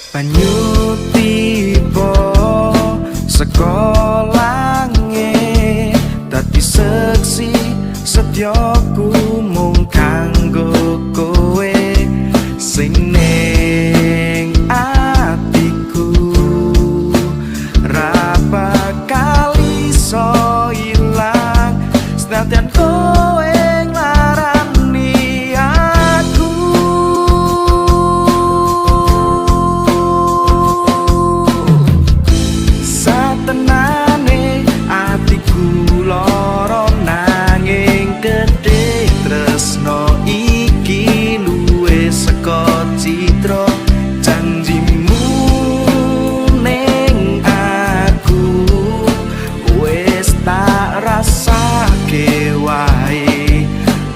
Banyu tiba sekolange dadi seksi setyaku mung kanggo kowe sing ning atiku ra bakal iso ilang senadyan kowe nglarani aku satenane atiku lara nanging gedhe tresno iki luwih saka citra janjimu ning aku wis tak rasake wae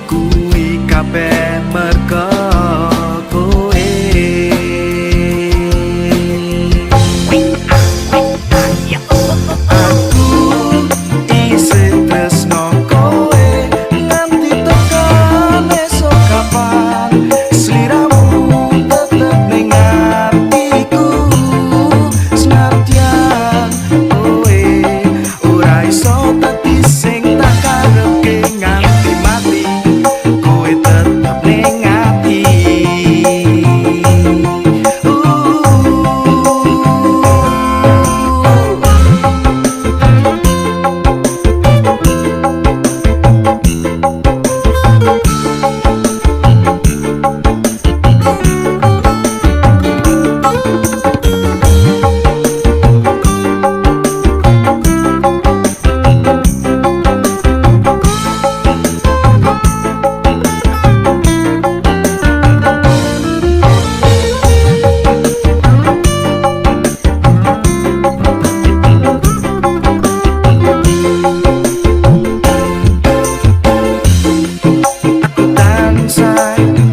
kuwi kabeh merga kowe aku isih tresno kowe nganti tekan esuk kapan sliramu tetep ning atiku senadyan kowe ora iso dadi sing tak karepke nganti mati kowe tetep ning ati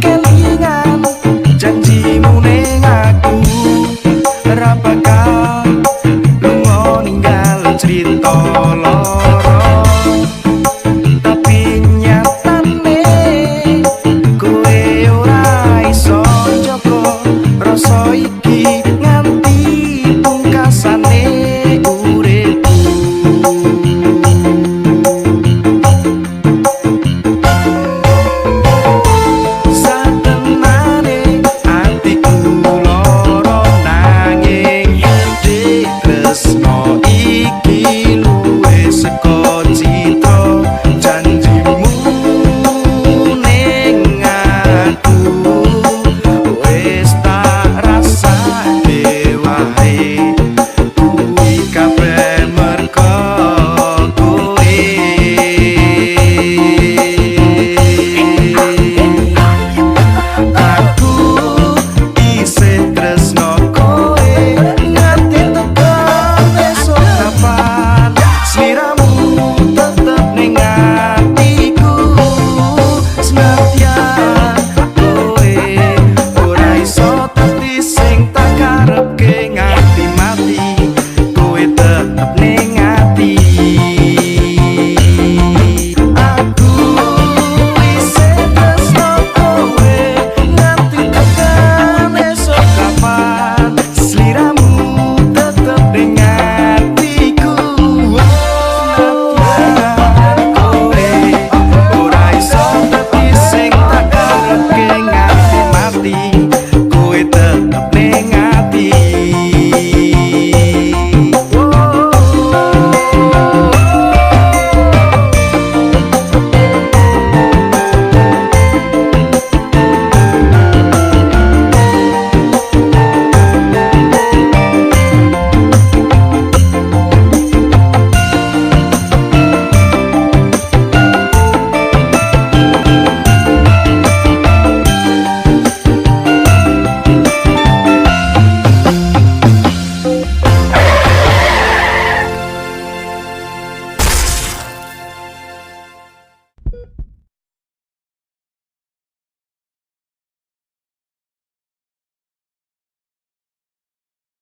kelingan janjimu ning aku ra bakal lunga ninggal cerita loro tapi nyatane kowe ora iso njogo rasa iki